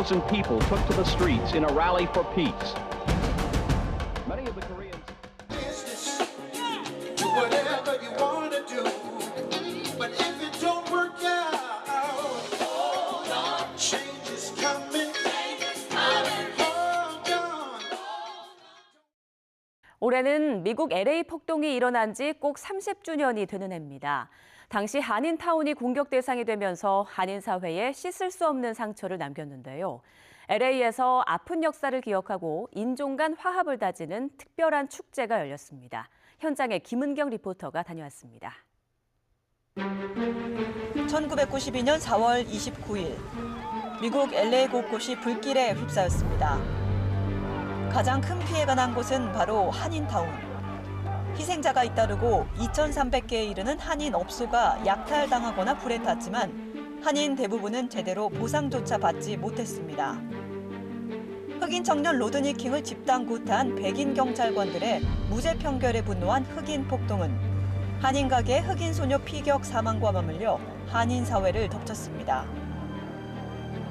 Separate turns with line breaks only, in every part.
50,000 people took to the streets in a rally for peace. Many of the Koreans
Do whatever you want to do, but if it don't work out, hold on. Change is coming. Hold on.
올해는 미국 LA 폭동이 일어난 지 꼭 30주년이 되는 해입니다. 당시 한인타운이 공격 대상이 되면서 한인 사회에 씻을 수 없는 상처를 남겼는데요. LA에서 아픈 역사를 기억하고 인종 간 화합을 다지는 특별한 축제가 열렸습니다. 현장에 김은경 리포터가 다녀왔습니다.
1992년 4월 29일, 미국 LA 곳곳이 불길에 휩싸였습니다. 가장 큰 피해가 난 곳은 바로 한인타운. 희생자가 잇따르고 2,300개에 이르는 한인 업소가 약탈당하거나 불에 탔지만 한인 대부분은 제대로 보상조차 받지 못했습니다. 흑인 청년 로드니 킹을 집단 구타한 백인 경찰관들의 무죄 판결에 분노한 흑인 폭동은 한인 가게의 흑인 소녀 피격 사망과 맞물려 한인 사회를 덮쳤습니다.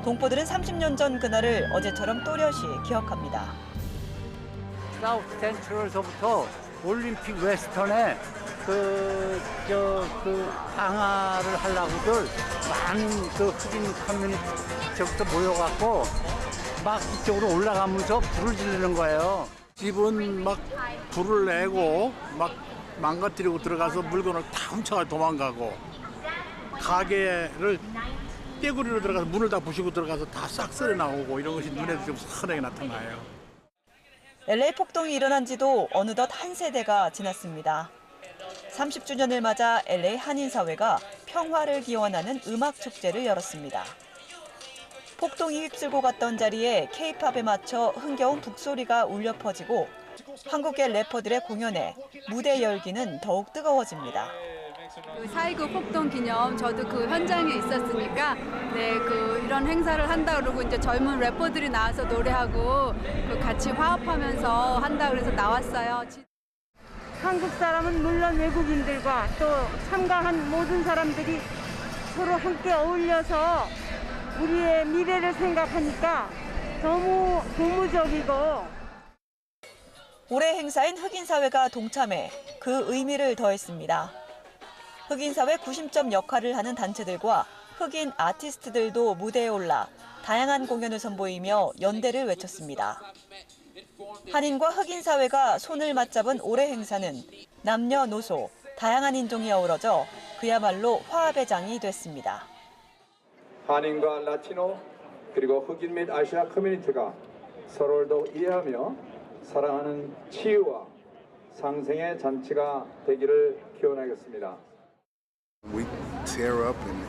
동포들은 30년 전 그날을 어제처럼 또렷이 기억합니다.
사우스 센트럴서부터 올림픽 웨스턴에 방화를 하려고들 많은 흑인 커뮤니티 저부터 모여갖고 막 이쪽으로 올라가면서 불을 지르는 거예요.
집은 막 불을 내고 막 망가뜨리고 들어가서 물건을 다 훔쳐가 도망가고 가게를 떼구리로 들어가서 문을 다 부수고 들어가서 다 싹쓸이 나오고 이런 것이 눈에 좀 선하게 나타나요.
LA 폭동이 일어난 지도 어느덧 한 세대가 지났습니다. 30주년을 맞아 LA 한인사회가 평화를 기원하는 음악 축제를 열었습니다. 폭동이 휩쓸고 갔던 자리에 K-팝에 맞춰 흥겨운 북소리가 울려 퍼지고 한국계 래퍼들의 공연에 무대 열기는 더욱 뜨거워집니다.
4.29 폭동 기념 저도 그 현장에 있었으니까 이런 행사를 한다 그러고 이제 젊은 래퍼들이 나와서 노래하고 같이 화합하면서 한다 그래서 나왔어요.
한국 사람은 물론 외국인들과 또 참가한 모든 사람들이 서로 함께 어울려서 우리의 미래를 생각하니까 너무 고무적이고.
올해 행사엔 흑인사회가 동참해 그 의미를 더했습니다. 흑인사회 구심점 역할을 하는 단체들과 흑인 아티스트들도 무대에 올라 다양한 공연을 선보이며 연대를 외쳤습니다. 한인과 흑인 사회가 손을 맞잡은 올해 행사는 남녀노소, 다양한 인종이 어우러져 그야말로 화합의 장이 됐습니다.
한인과 라티노 그리고 흑인 및 아시아 커뮤니티가 서로를 더 이해하며 사랑하는 치유와 상생의 잔치가 되기를 기원하겠습니다.
We tear up and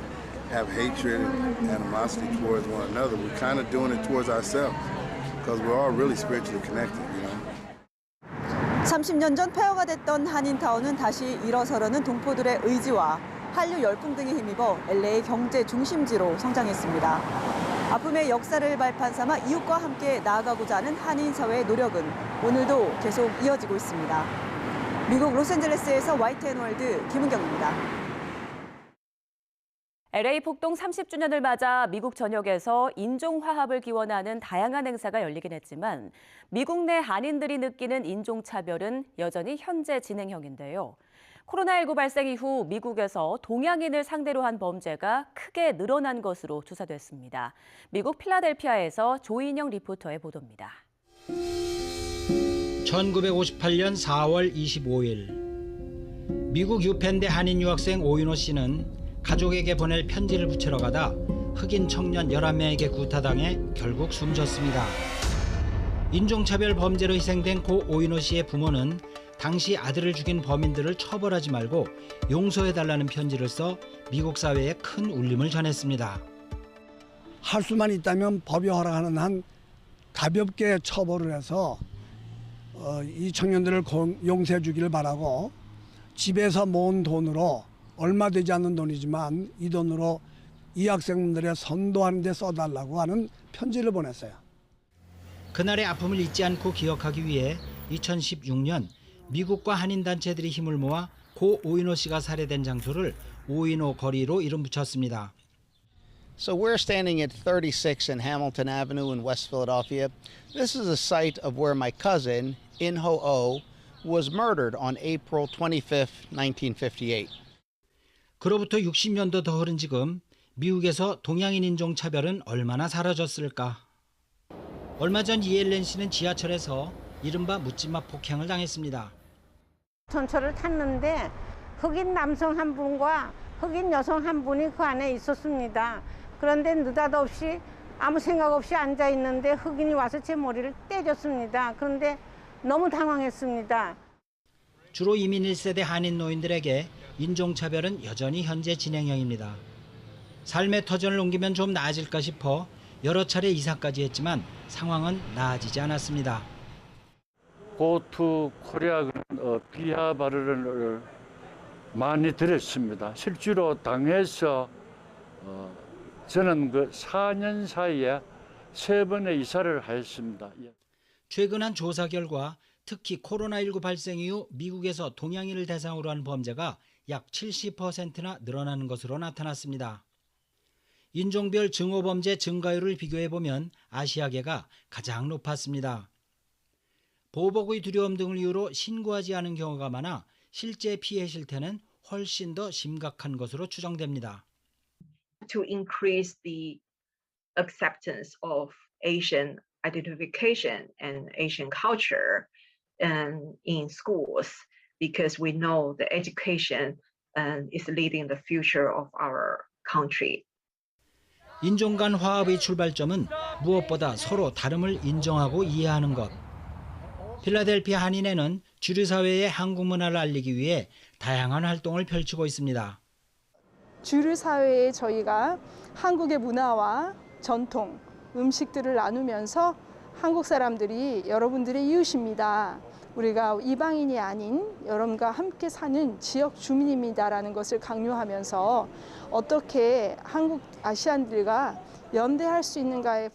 have hatred and animosity towards one another. We're kind of doing it towards ourselves because we're all really spiritually connected, you know.
30년 전 폐허가 됐던 한인타운은 다시 일어서려는 동포들의 의지와 한류 열풍 등에 힘입어 LA 경제 중심지로 성장했습니다. 아픔의 역사를 발판 삼아 이웃과 함께 나아가고자 하는 한인 사회의 노력은 오늘도 계속 이어지고 있습니다. 미국 로스앤젤레스에서 YTN월드 김은경입니다.
LA 폭동 30주년을 맞아 미국 전역에서 인종 화합을 기원하는 다양한 행사가 열리긴 했지만 미국 내 한인들이 느끼는 인종차별은 여전히 현재 진행형인데요. 코로나19 발생 이후 미국에서 동양인을 상대로 한 범죄가 크게 늘어난 것으로 조사됐습니다. 미국 필라델피아에서 조인영 리포터의 보도입니다.
1958년 4월 25일 미국 유펜대 한인 유학생 오윤호 씨는 가족에게 보낼 편지를 붙이러 가다 흑인 청년 11명에게 구타당해 결국 숨졌습니다. 인종차별 범죄로 희생된 고 오윤호 씨의 부모는 당시 아들을 죽인 범인들을 처벌하지 말고 용서해달라는 편지를 써 미국 사회에 큰 울림을 전했습니다.
할 수만 있다면 법이 허락하는 한 가볍게 처벌을 해서 이 청년들을 용서해 주기를 바라고 집에서 모은 돈으로 얼마 되지 않는 돈이지만 이 돈으로 이 학생들의 선도하는 데 써달라고 하는 편지를 보냈어요.
그날의 아픔을 잊지 않고 기억하기 위해 2016년 미국과 한인단체들이 힘을 모아 고 오인호 씨가 살해된 장소를 오인호 거리로 이름 붙였습니다.
So we're standing at 36 in Hamilton Avenue in West Philadelphia. This is a site of where my cousin, In Ho-Oh, was murdered on April 25th, 1958.
그로부터 60년도 더 흐른 지금 미국에서 동양인 인종차별은 얼마나 사라졌을까? 얼마 전 이엘렌 씨는 지하철에서 이른바 묻지마 폭행을 당했습니다.
전철을 탔는데 흑인 남성 한 분과 흑인 여성 한 분이 그 안에 있었습니다. 그런데 느닷없이 아무 생각 없이 앉아 있는데 흑인이 와서 제 머리를 때렸습니다. 그런데 너무 당황했습니다.
주로 이민 1세대 한인 노인들에게 인종차별은 여전히 현재 진행형입니다. 삶의 터전을 옮기면 좀 나아질까 싶어 여러 차례 이사까지 했지만 상황은 나아지지 않았습니다.
고투 코리아 비하 발언을 많이 들었습니다. 실제로 당해서 저는 그 4년 사이에 3번의 이사를 하였습니다.
최근 한 조사 결과 특히 코로나19 발생 이후 미국에서 동양인을 대상으로 한 범죄가 약 70%나 늘어나는 것으로 나타났습니다. 인종별 증오범죄 증가율을 비교해보면 아시아계가 가장 높았습니다. 보복의 두려움 등을 이유로 신고하지 않은 경우가 많아 실제 피해 실태는 훨씬 더 심각한 것으로 추정됩니다.
To increase the acceptance of Asian identification and Asian culture in schools, because we know the education is leading the future of our country.
인종 간 화합의 출발점은 무엇보다 서로 다름을 인정하고 이해하는 것. 필라델피아 한인회는 주류 사회의 한국 문화를 알리기 위해 다양한 활동을 펼치고 있습니다.
주류 사회에 저희가 한국의 문화와 전통, 음식들을 나누면서 한국 사람들이 여러분들의 이웃입니다. 우리가 이방인이 아닌 여러분과 함께 사는 지역 주민입니다라는 것을 강조하면서 어떻게 한국 아시안들과 연대할 수 있는가에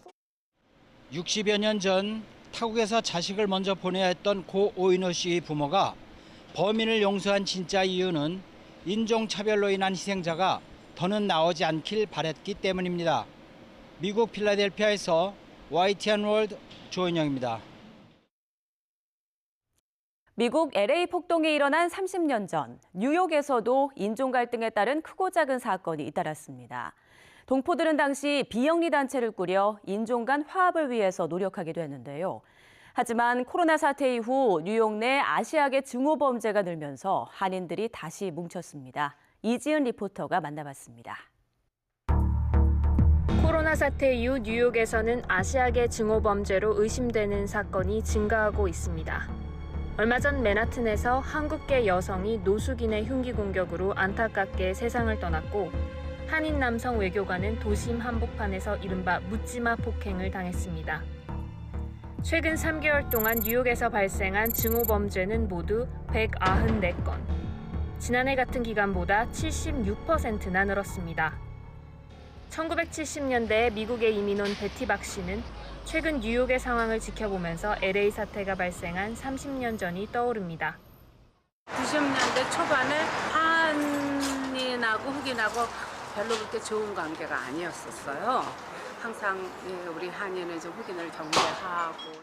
60여 년 전 타국에서 자식을 먼저 보내야 했던 고 오이노 씨의 부모가 범인을 용서한 진짜 이유는 인종차별로 인한 희생자가 더는 나오지 않길 바랬기 때문입니다. 미국 필라델피아에서 YTN 월드 조은영입니다.
미국 LA 폭동이 일어난 30년 전 뉴욕에서도 인종 갈등에 따른 크고 작은 사건이 잇따랐습니다. 동포들은 당시 비영리 단체를 꾸려 인종 간 화합을 위해서 노력하기도 했는데요. 하지만 코로나 사태 이후 뉴욕 내 아시아계 증오 범죄가 늘면서 한인들이 다시 뭉쳤습니다. 이지은 리포터가 만나봤습니다.
코로나 사태 이후 뉴욕에서는 아시아계 증오 범죄로 의심되는 사건이 증가하고 있습니다. 얼마 전 맨하튼에서 한국계 여성이 노숙인의 흉기 공격으로 안타깝게 세상을 떠났고 한인 남성 외교관은 도심 한복판에서 이른바 묻지마 폭행을 당했습니다. 최근 3개월 동안 뉴욕에서 발생한 증오 범죄는 모두 194건. 지난해 같은 기간보다 76%나 늘었습니다. 1970년대에 미국에 이민 온 베티 박 씨는 최근 뉴욕의 상황을 지켜보면서 LA 사태가 발생한 30년 전이 떠오릅니다.
90년대 초반에 한인하고 흑인하고 별로 그렇게 좋은 관계가 아니었었어요. 항상 우리 한인은 좀 흑인을 경계하고.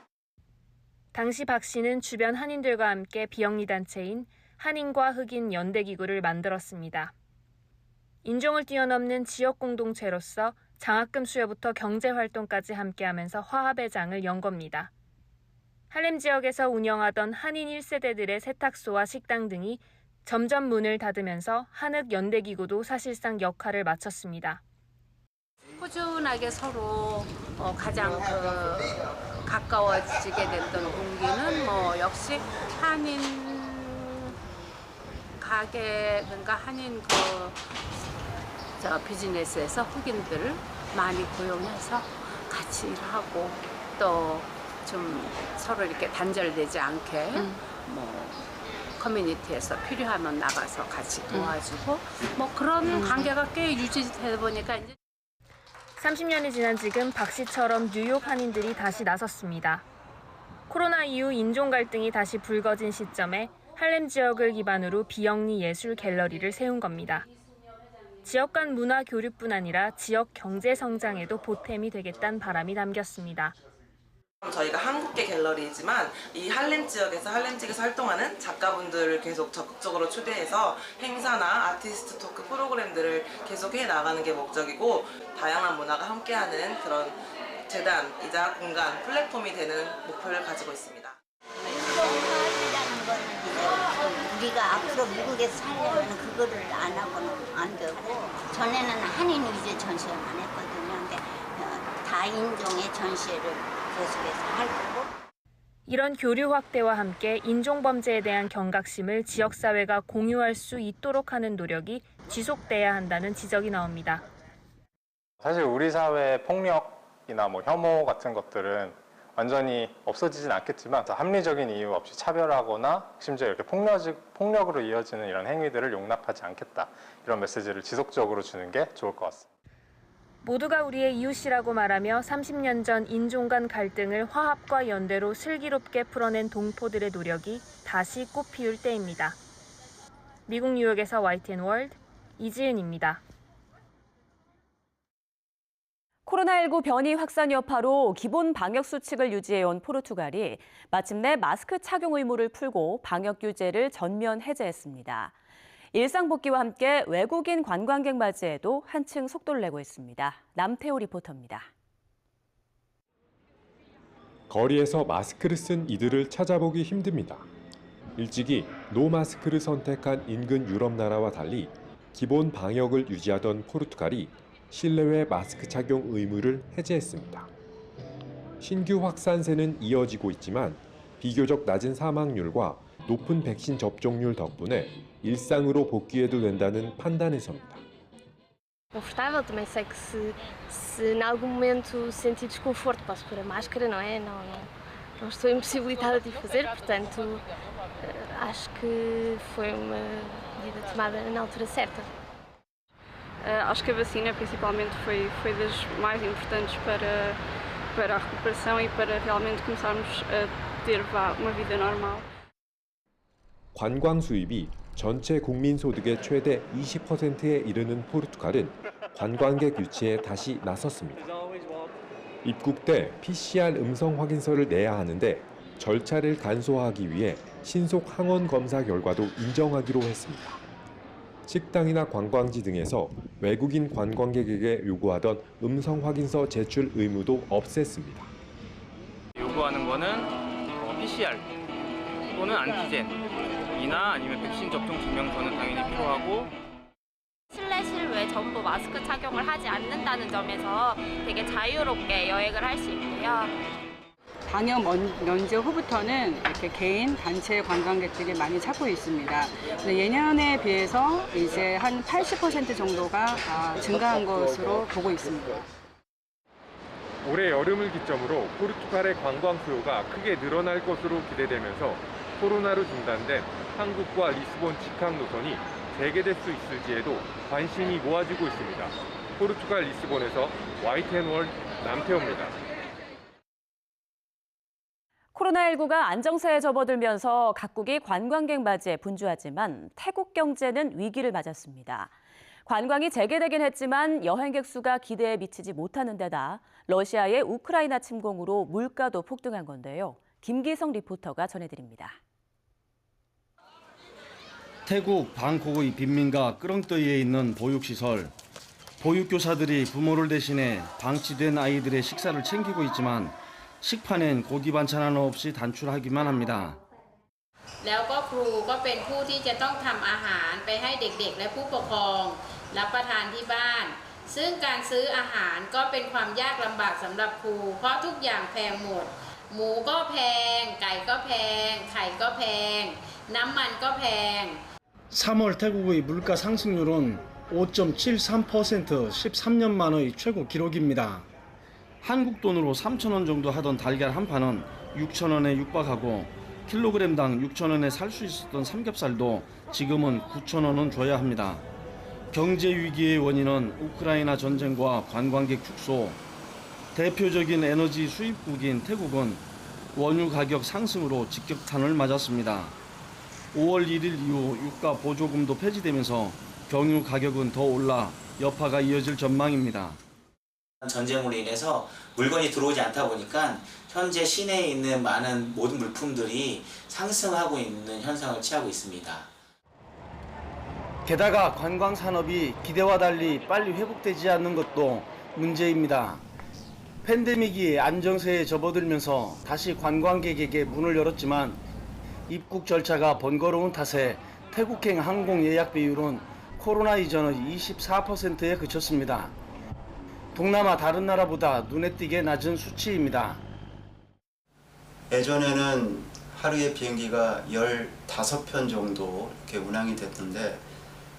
당시 박 씨는 주변 한인들과 함께 비영리 단체인 한인과 흑인 연대기구를 만들었습니다. 인종을 뛰어넘는 지역 공동체로서 장학금 수여부터 경제활동까지 함께하면서 화합의 장을 연 겁니다. 할렘 지역에서 운영하던 한인 1세대들의 세탁소와 식당 등이 점점 문을 닫으면서 한흑 연대기구도 사실상 역할을 마쳤습니다.
꾸준하게 서로 가장 가까워지게 됐던 동기는 역시 한인 가게, 그러니까 한인 비즈니스에서 흑인들을 많이 고용해서 같이 일하고 또 좀 서로 이렇게 단절되지 않게 커뮤니티에서 필요하면 나가서 같이 도와주고 그런 관계가 꽤 유지되다 보니까 이제
30년이 지난 지금 박 씨처럼 뉴욕 한인들이 다시 나섰습니다. 코로나 이후 인종 갈등이 다시 불거진 시점에 할렘 지역을 기반으로 비영리 예술 갤러리를 세운 겁니다. 지역 간 문화 교류뿐 아니라 지역 경제 성장에도 보탬이 되겠다는 바람이 담겼습니다.
저희가 한국계 갤러리이지만 이 할렘 지역에서 활동하는 작가분들을 계속 적극적으로 초대해서 행사나 아티스트 토크 프로그램들을 계속 해나가는 게 목적이고 다양한 문화가 함께하는 그런 재단이자 공간, 플랫폼이 되는 목표를 가지고 있습니다.
인종화라는 거는 우리가 앞으로 미국에서 살려면 그거를 안 하고는 안 되고 전에는 한인이 이제 전시회만 했거든요. 근데 다인종의 전시회를 계속해서 할 거고.
이런 교류 확대와 함께 인종범죄에 대한 경각심을 지역사회가 공유할 수 있도록 하는 노력이 지속돼야 한다는 지적이 나옵니다.
사실 우리 사회의 폭력이나 혐오 같은 것들은 완전히 없어지진 않겠지만 합리적인 이유 없이 차별하거나 심지어 이렇게 폭력으로 이어지는 이런 행위들을 용납하지 않겠다. 이런 메시지를 지속적으로 주는 게 좋을 것 같습니다.
모두가 우리의 이웃이라고 말하며 30년 전 인종 간 갈등을 화합과 연대로 슬기롭게 풀어낸 동포들의 노력이 다시 꽃피울 때입니다. 미국 뉴욕에서 YTN 월드 이지은입니다.
코로나19 변이 확산 여파로 기본 방역 수칙을 유지해온 포르투갈이 마침내 마스크 착용 의무를 풀고 방역 규제를 전면 해제했습니다. 일상 복귀와 함께 외국인 관광객 맞이에도 한층 속도를 내고 있습니다. 남태호 리포터입니다.
거리에서 마스크를 쓴 이들을 찾아보기 힘듭니다. 일찍이 노 마스크를 선택한 인근 유럽 나라와 달리 기본 방역을 유지하던 포르투갈이 실내외 마스크 착용 의무를 해제했습니다. 신규 확산세는 이어지고 있지만 비교적 낮은 사망률과 높은 백신 접종률 덕분에 일상으로 복귀해도 된다는 판단에서입니다.
Confortável, também sei que se em algum momento sentir desconforto posso pôr a máscara, não é? Não estou impossibilitada de fazer, portanto acho que foi uma medida tomada na altura certa.
Acho que a vacina principalmente foi das mais importantes para a recuperação e para realmente começarmos a ter uma vida normal.
관광 수입이 전체 국민 소득의 최대 20%에 이르는 포르투갈은 관광객 유치에 다시 나섰습니다. 입국 때 PCR 음성 확인서를 내야 하는데 절차를 간소화하기 위해 신속 항원 검사 결과도 인정하기로 했습니다. 식당이나 관광지 등에서 외국인 관광객에게 요구하던 음성 확인서 제출 의무도 없앴습니다.
요구하는 거는 PCR 또는 안티젠이나 아니면 백신 접종 증명서는 당연히 필요하고
실내 실외 전부 마스크 착용을 하지 않는다는 점에서 되게 자유롭게 여행을 할 수 있고요.
방역 면제 후부터는 이렇게 개인 단체 관광객들이 많이 찾고 있습니다. 예년에 비해서 이제 한 80% 정도가 증가한 것으로 보고 있습니다.
올해 여름을 기점으로 포르투갈의 관광 수요가 크게 늘어날 것으로 기대되면서 코로나로 중단된 한국과 리스본 직항 노선이 재개될 수 있을지에도 관심이 모아지고 있습니다. 포르투갈 리스본에서 YTN 월드 남태호입니다.
코로나19가 안정세에 접어들면서 각국이 관광객 맞이에 분주하지만 태국 경제는 위기를 맞았습니다. 관광이 재개되긴 했지만 여행객 수가 기대에 미치지 못하는 데다 러시아의 우크라이나 침공으로 물가도 폭등한 건데요. 김기성 리포터가 전해드립니다.
태국 방콕의 빈민가 끄렁떠이에 있는 보육시설. 보육교사들이 부모를 대신해 방치된 아이들의 식사를 챙기고 있지만 식판엔 고기 반찬 하나 없이 단출하기만 합니다.
แล้วก็ครูก็เป็นผู้ที่จะต้องทำอาหารไปให้เด็กๆและผู้ปกครองรับประทานที่บ้านซึ่งการซื้ออาหารก็เป็นความยากลำบากสำหรับครูเพราะทุกอย่างแพงหมดหมูก็แพงไก่ก็แพงไข่ก็แพงน้ำมันก็แพง
3월 태국의 물가 상승률은 5.73%, 13년 만의 최고 기록입니다. 한국 돈으로 3,000원 정도 하던 달걀 한 판은 6,000원에 육박하고 킬로그램당 6,000원에 살 수 있었던 삼겹살도 지금은 9,000원은 줘야 합니다. 경제 위기의 원인은 우크라이나 전쟁과 관광객 축소. 대표적인 에너지 수입국인 태국은 원유 가격 상승으로 직격탄을 맞았습니다. 5월 1일 이후 유가 보조금도 폐지되면서 경유 가격은 더 올라 여파가 이어질 전망입니다.
전쟁으로 인해서 물건이 들어오지 않다 보니까 현재 시내에 있는 많은 모든 물품들이 상승하고 있는 현상을 취하고 있습니다.
게다가 관광 산업이 기대와 달리 빨리 회복되지 않는 것도 문제입니다. 팬데믹이 안정세에 접어들면서 다시 관광객에게 문을 열었지만 입국 절차가 번거로운 탓에 태국행 항공 예약 비율은 코로나 이전의 24%에 그쳤습니다. 동남아 다른 나라보다 눈에 띄게 낮은 수치입니다.
예전에는 하루에 비행기가 15편 정도 이렇게 운항이 됐는데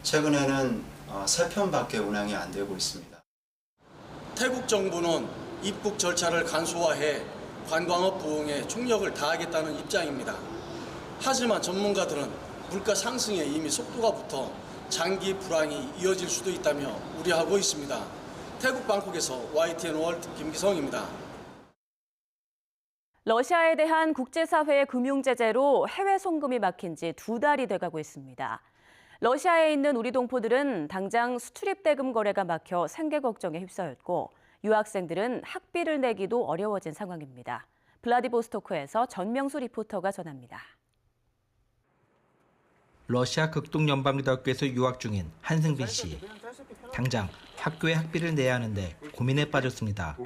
최근에는 3편밖에 운항이 안 되고 있습니다.
태국 정부는 입국 절차를 간소화해 관광업 부흥에 총력을 다하겠다는 입장입니다. 하지만 전문가들은 물가 상승에 이미 속도가 붙어 장기 불황이 이어질 수도 있다며 우려하고 있습니다. 태국 방콕에서 YTN 월드 김기성입니다.
러시아에 대한 국제사회의 금융제재로 해외 송금이 막힌 지 2달이 돼가고 있습니다. 러시아에 있는 우리 동포들은 당장 수출입 대금 거래가 막혀 생계 걱정에 휩싸였고 유학생들은 학비를 내기도 어려워진 상황입니다. 블라디보스토크에서 전명수 리포터가 전합니다.
러시아 극동연방대학교에서 유학 중인 한승빈 씨. 당장 학교에 학비를 내야 하는데 고민에 빠졌습니다.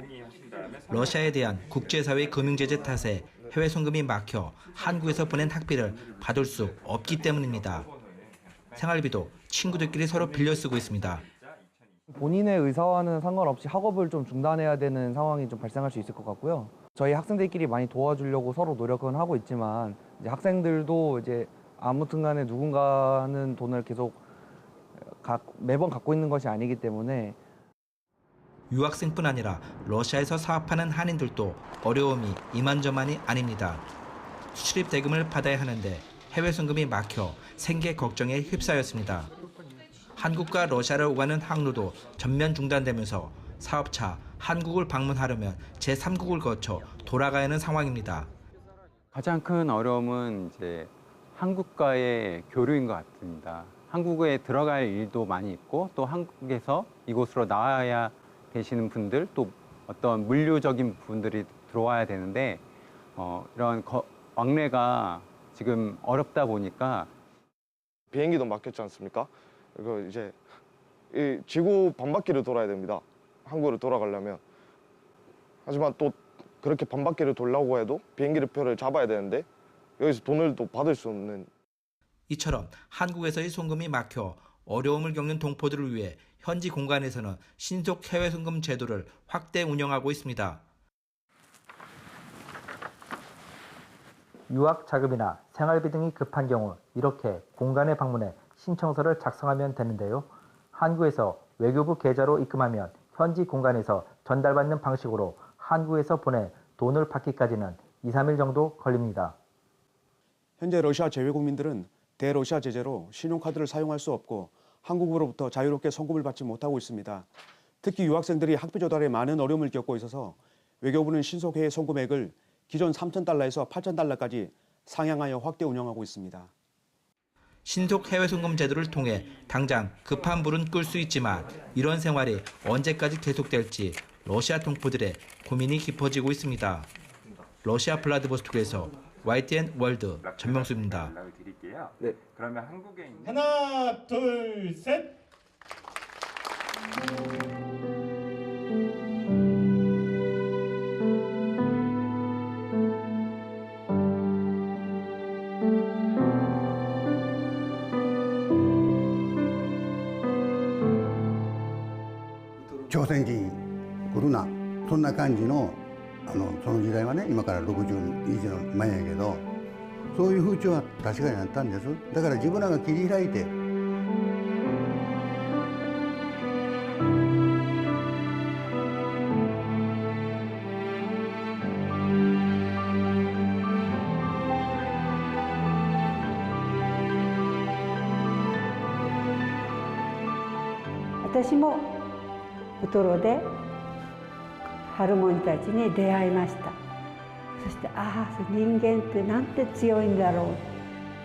러시아에 대한 국제사회 금융제재 탓에 해외 송금이 막혀 한국에서 보낸 학비를 받을 수 없기 때문입니다. 생활비도 친구들끼리 서로 빌려 쓰고 있습니다.
본인의 의사와는 상관없이 학업을 좀 중단해야 되는 상황이 좀 발생할 수 있을 것 같고요. 저희 학생들끼리 많이 도와주려고 서로 노력은 하고 있지만 이제 학생들도 이제 아무튼간에 누군가는 돈을 계속 매번 갖고 있는 것이 아니기 때문에
유학생뿐 아니라 러시아에서 사업하는 한인들도 어려움이 이만저만이 아닙니다. 수출입 대금을 받아야 하는데 해외 송금이 막혀 생계 걱정에 휩싸였습니다. 한국과 러시아를 오가는 항로도 전면 중단되면서 사업차 한국을 방문하려면 제3국을 거쳐 돌아가야 하는 상황입니다.
가장 큰 어려움은 이제 한국과의 교류인 것 같습니다. 한국에 들어갈 일도 많이 있고 또 한국에서 이곳으로 나와야 계시는 분들 또 어떤 물류적인 부분들이 들어와야 되는데 이런 왕래가 지금 어렵다 보니까
비행기도 막혔지 않습니까? 그리고 이제 이 지구 반바퀴를 돌아야 됩니다. 한국으로 돌아가려면. 하지만 또 그렇게 반바퀴를 돌려고 해도 비행기 표를 잡아야 되는데 여기서 돈을 또 받을 수 없는.
이처럼 한국에서의 송금이 막혀 어려움을 겪는 동포들을 위해 현지 공간에서는 신속 해외 송금 제도를 확대 운영하고 있습니다.
유학 자금이나 생활비 등이 급한 경우 이렇게 공간에 방문해 신청서를 작성하면 되는데요. 한국에서 외교부 계좌로 입금하면 현지 공간에서 전달받는 방식으로 한국에서 보내 돈을 받기까지는 2-3일 정도 걸립니다.
현재 러시아 재외국민들은 대러시아 제재로 신용카드를 사용할 수 없고 한국으로부터 자유롭게 송금을 받지 못하고 있습니다. 특히 유학생들이 학비 조달에 많은 어려움을 겪고 있어서 외교부는 신속 해외 송금액을 기존 3,000달러에서 8,000달러까지 상향하여 확대 운영하고 있습니다.
신속 해외 송금 제도를 통해 당장 급한 불은 끌 수 있지만 이런 생활이 언제까지 계속될지 러시아 동포들의 고민이 깊어지고 있습니다. 러시아 블라디보스토크에서 YTN 월드 전명수입니다.
네. 그러면 한국에 있는
하나, 둘, 셋.
朝鮮人来るなそんな感じのその時代はね今から60以上前やけどそういう風潮は確かにあったんです。だから自分らが切り開いて
私もウトロでハルモニたちに出会いました。そして人間ってなんて強いんだろ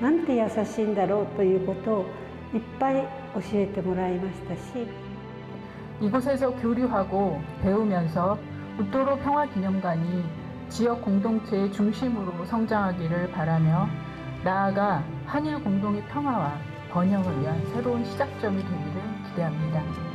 う、なんて優しいんだろうということをいっぱい教えてもらいましたし
이곳에서 교류하고 배우면서 우토로 평화기념관이 지역 공동체의 중심으로 성장하기를 바라며 나아가 한일 공동의 평화와 번영을 위한 새로운 시작점이 되기를 기대합니다.